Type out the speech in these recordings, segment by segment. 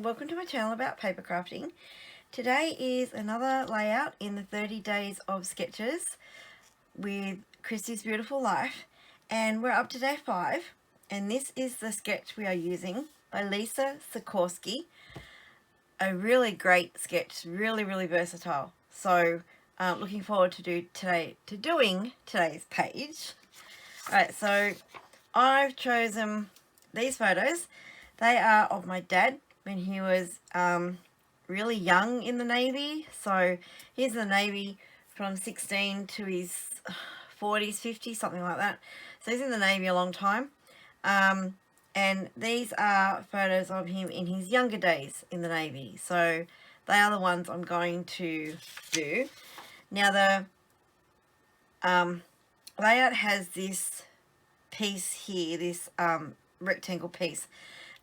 welcome to my channel about paper crafting. Today is another layout in the 30 days of sketches with Christy's Beautiful Life, and we're up to day 5, and this is the sketch we are using by Lisa Sikorsky. A really great sketch, really versatile. So looking forward to doing today's page. Alright, so I've chosen these photos. They are of my dad when he was really young in the Navy. So he's in the Navy from 16 to his 40s, 50s, something like that. So he's in the Navy a long time. And these are photos of him in his younger days in the Navy. So they are the ones I'm going to do. Now the layout has this piece here, this rectangle piece.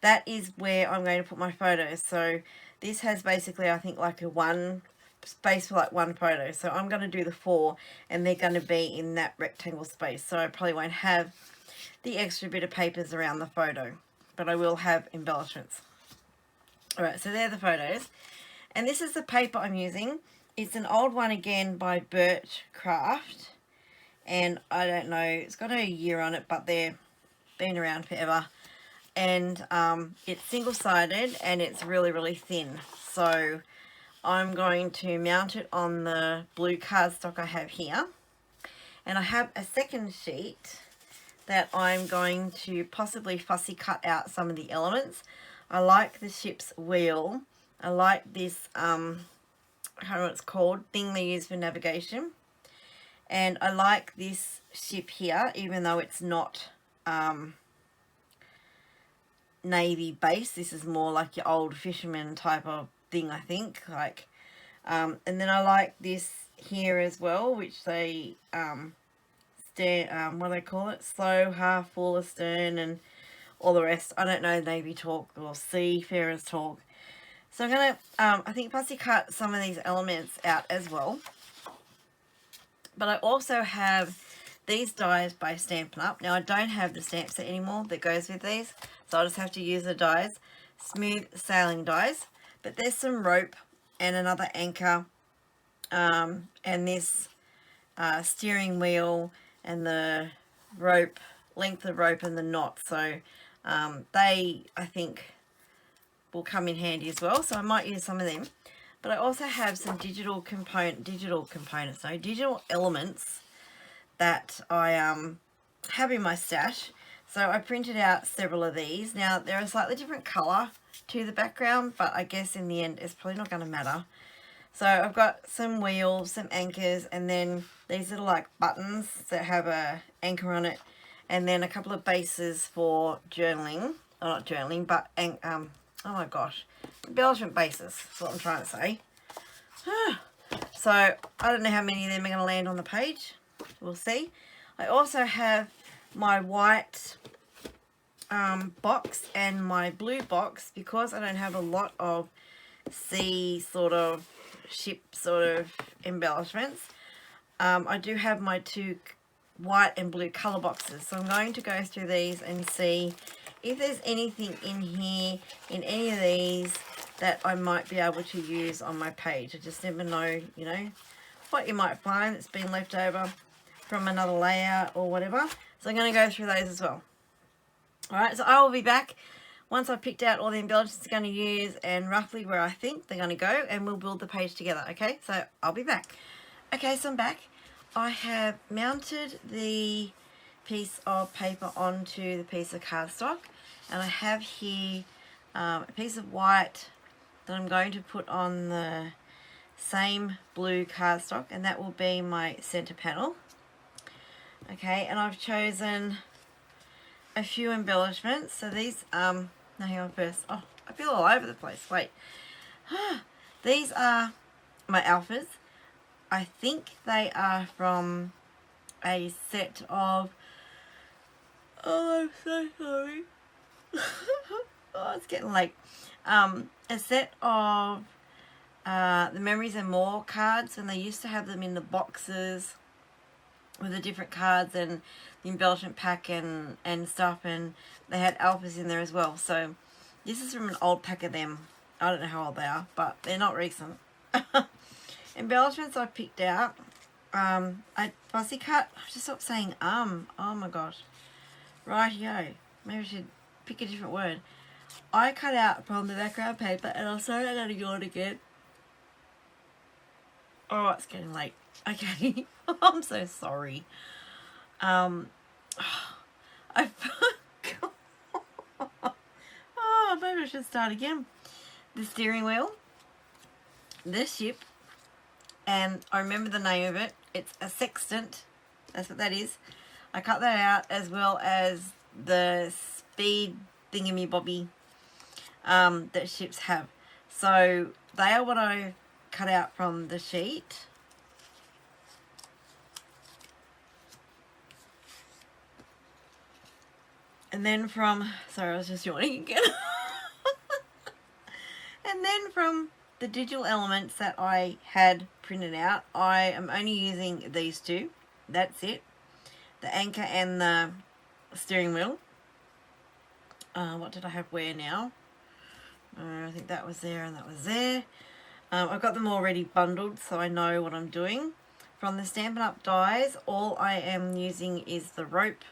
That is where I'm going to put my photos. So this has basically, I think, like a space for like one photo. So I'm going to do the 4 and they're going to be in that rectangle space. So I probably won't have the extra bit of papers around the photo, but I will have embellishments. Alright, so they're the photos. And this is the paper I'm using. It's an old one again by Birch Craft. And I don't know, it's got a year on it, but they're been around forever. And it's single-sided and it's really thin. So I'm going to mount it on the blue cardstock I have here. And I have a second sheet that I'm going to possibly fussy cut out some of the elements. I like the ship's wheel. I like this, I don't know what it's called, thing they use for navigation. And I like this ship here, even though it's not Navy base. This is more like your old fisherman type of thing, I think. Like, and then I like this here as well, which they what do they call it? Slow, half full astern, and all the rest. I don't know Navy talk or seafarers talk. So I'm gonna, I think, fussy cut some of these elements out as well. But I also have these dies by Stampin' Up. Now I don't have the stamp set anymore that goes with these, so I'll just have to use the dies, smooth sailing dies. But there's some rope and another anchor, and this steering wheel and the rope, length of rope and the knot. So they, I think, will come in handy as well. So I might use some of them. But I also have some digital elements that I have in my stash. So I printed out several of these. Now they're a slightly different colour to the background, but I guess in the end it's probably not going to matter. So I've got some wheels, some anchors, and then these little like buttons that have a anchor on it, and then a couple of bases for journaling. Or not journaling, but oh my gosh, embellishment bases. That's what I'm trying to say. So I don't know how many of them are going to land on the page. We'll see. I also have my white box and my blue box, because I don't have a lot of sea sort of ship sort of embellishments. I do have my 2 white and blue colour boxes. So I'm going to go through these and see if there's anything in here, in any of these, that I might be able to use on my page. I just never know, you know, what you might find that's been left over from another layout or whatever. So I'm going to go through those as well. Alright, so I will be back once I've picked out all the embellishments I'm going to use and roughly where I think they're going to go, and we'll build the page together, okay? So I'll be back. Okay, so I'm back. I have mounted the piece of paper onto the piece of cardstock, and I have here a piece of white that I'm going to put on the same blue cardstock, and that will be my center panel. Okay, and I've chosen a few embellishments. So these, no, hang on first. Oh, I feel all over the place. Wait. These are my alphas. I think they are from a set of, oh, I'm so sorry. Oh, it's getting late. A set of the Memories and More cards, and they used to have them in the boxes with the different cards and the embellishment pack and stuff, and they had alphas in there as well. So this is from an old pack of them. I don't know how old they are, but they're not recent. Embellishments I picked out. I fussy cut. I just stopped saying Oh my gosh. Rightio. Maybe I should pick a different word. I cut out from the background paper, and I'm sorry I'm going to yawn again. Oh, it's getting late. Okay. I'm so sorry. I oh, maybe I should start again. The steering wheel, the ship, and I remember the name of it. It's a sextant. That's what that is. I cut that out, as well as the speed thingamybobby that ships have. So they are what I cut out from the sheet. And then from, sorry, I was just yawning again. And then from the digital elements that I had printed out, I am only using these two. That's it. The anchor and the steering wheel. What did I have where now? I think that was there and that was there. I've got them already bundled, so I know what I'm doing. From the Stampin' Up! Dies, all I am using is the rope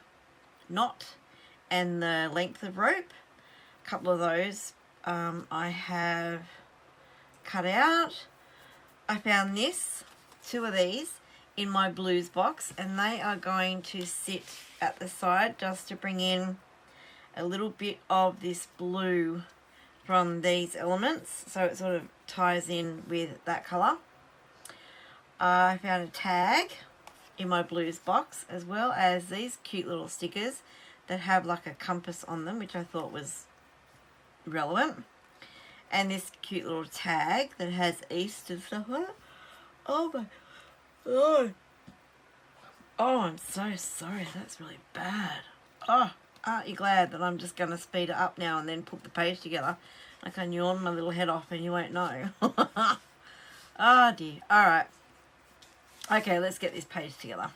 knot and the length of rope. A couple of those I have cut out. I found two of these in my blues box, and they are going to sit at the side just to bring in a little bit of this blue from these elements, so it sort of ties in with that colour. I found a tag in my blues box, as well as these cute little stickers that have like a compass on them, which I thought was relevant. And this cute little tag that has East and stuff on it. Oh my God. Oh, I'm so sorry. That's really bad. Oh, aren't you glad that I'm just going to speed it up now and then put the page together? I can yawn my little head off and you won't know. Oh dear. Alright. Okay, let's get this page together.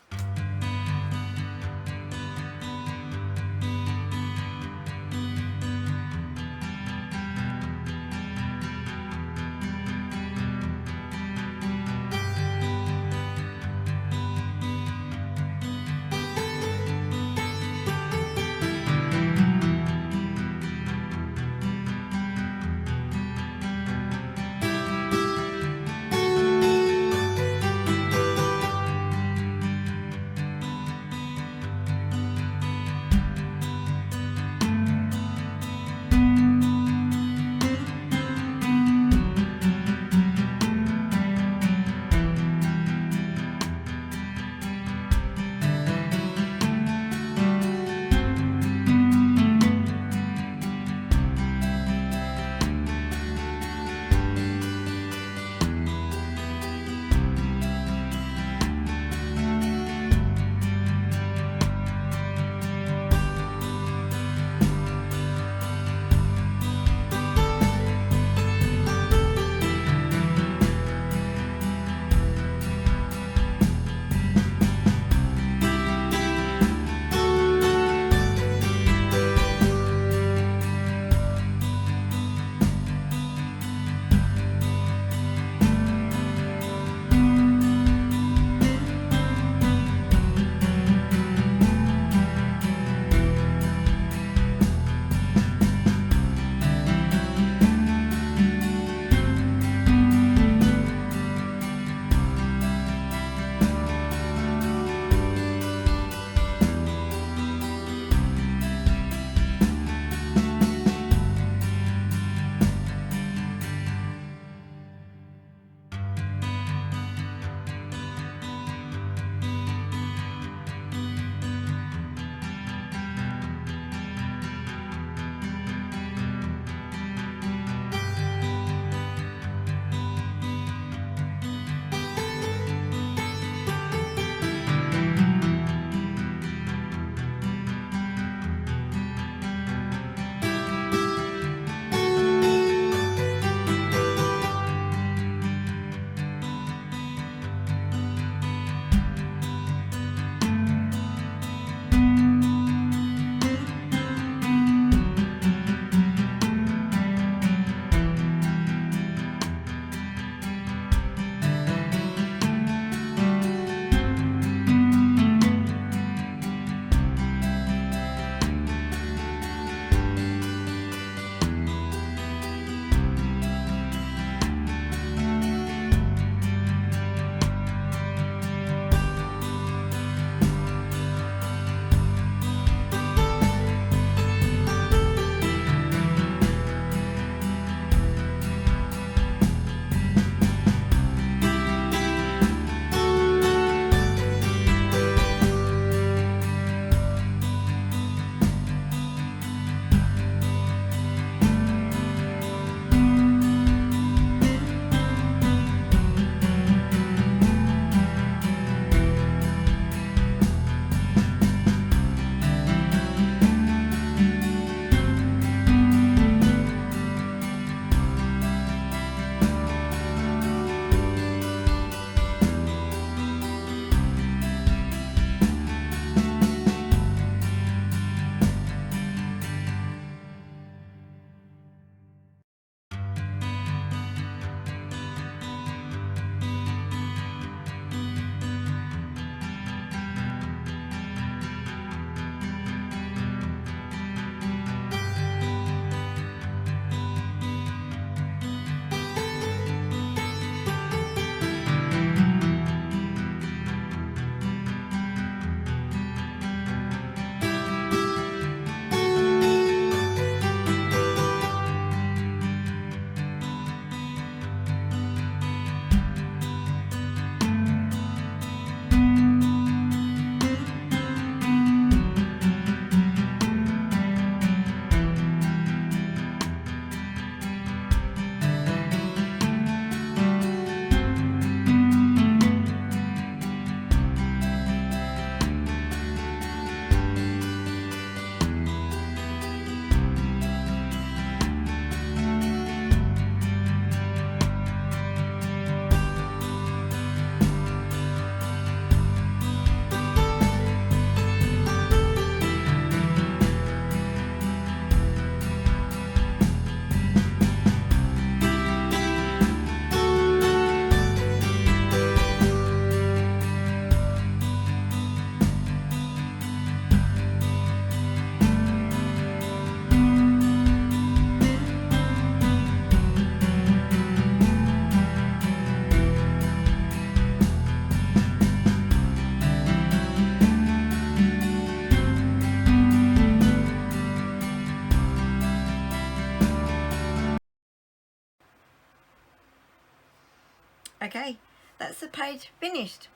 Okay, that's the page finished.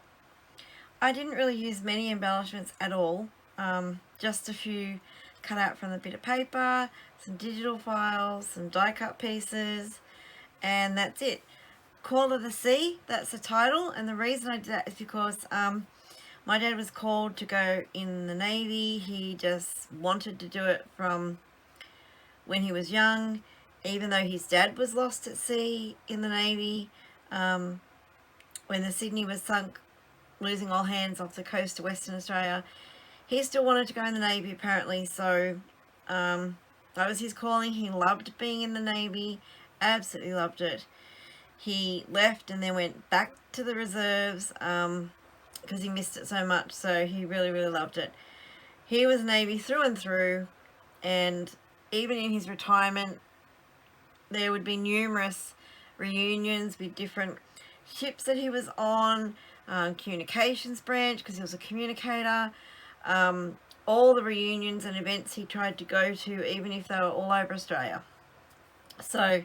I didn't really use many embellishments at all, just a few cut out from the bit of paper, some digital files, some die cut pieces, and that's it. Call of the Sea, that's the title, and the reason I did that is because my dad was called to go in the Navy. He just wanted to do it from when he was young, even though his dad was lost at sea in the Navy. When the Sydney was sunk, losing all hands off the coast of Western Australia, he still wanted to go in the Navy apparently, so that was his calling. He loved being in the Navy, absolutely loved it. He left and then went back to the reserves because he missed it so much, so he really, really loved it. He was Navy through and through, and even in his retirement, there would be numerous reunions with different ships that he was on, communications branch because he was a communicator, all the reunions and events he tried to go to, even if they were all over Australia. So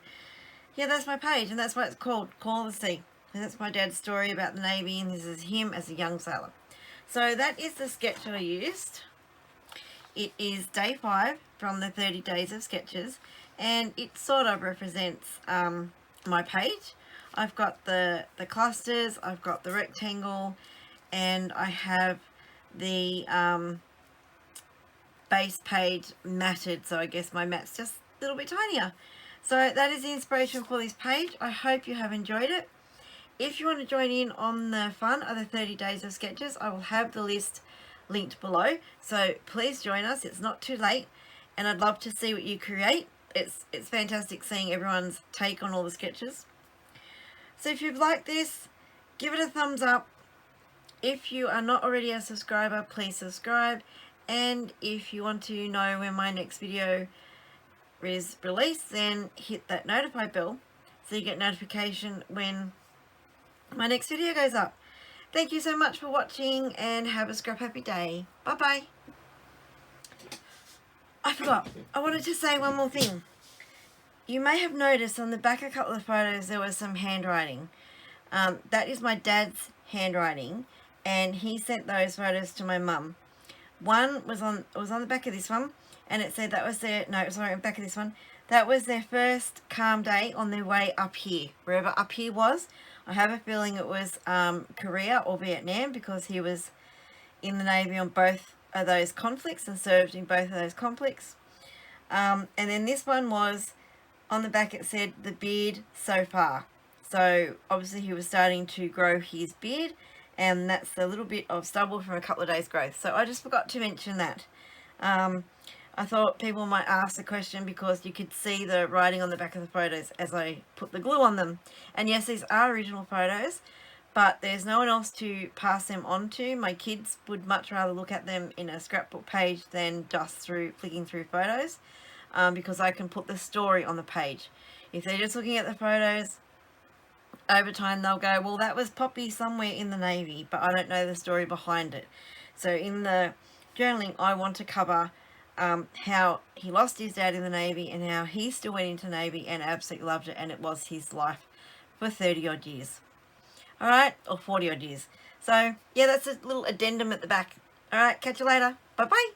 yeah, that's my page, and that's why it's called Call of the Sea, and that's my dad's story about the Navy, and this is him as a young sailor. So that is the sketch I used. It is day 5 from the 30 days of sketches, and it sort of represents my page. I've got the clusters, I've got the rectangle, and I have the base page matted, so I guess my mat's just a little bit tinier. So that is the inspiration for this page. I hope you have enjoyed it. If you want to join in on the fun of the 30 days of sketches, I will have the list linked below, so please join us. It's not too late, and I'd love to see what you create. It's fantastic seeing everyone's take on all the sketches. So if you've liked this, give it a thumbs up. If you are not already a subscriber, please subscribe, and if you want to know when my next video is released, then hit that notify bell so you get notification when my next video goes up. Thank you so much for watching, and have a scrap happy day. Bye bye. I forgot, I wanted to say one more thing. You may have noticed on the back of a couple of photos there was some handwriting. That is my dad's handwriting, and he sent those photos to my mum. One was on the back of this one, and it said that was their, no, sorry, back of this one, that was their first calm day on their way up here, wherever up here was. I have a feeling it was Korea or Vietnam, because he was in the Navy on both of those conflicts and served in both of those conflicts. And then this one was, on the back it said, the beard so far. So obviously he was starting to grow his beard, and that's the little bit of stubble from a couple of days growth. So I just forgot to mention that. I thought people might ask the question because you could see the writing on the back of the photos as I put the glue on them. And yes, these are original photos, but there's no one else to pass them on to. My kids would much rather look at them in a scrapbook page than just flicking through photos, because I can put the story on the page. If they're just looking at the photos, over time they'll go, well, that was Poppy somewhere in the Navy, but I don't know the story behind it. So in the journaling, I want to cover how he lost his dad in the Navy, and how he still went into Navy and absolutely loved it, and it was his life for 30 odd years. Alright, or 40 odd years. So yeah, that's a little addendum at the back. Alright, catch you later. Bye bye.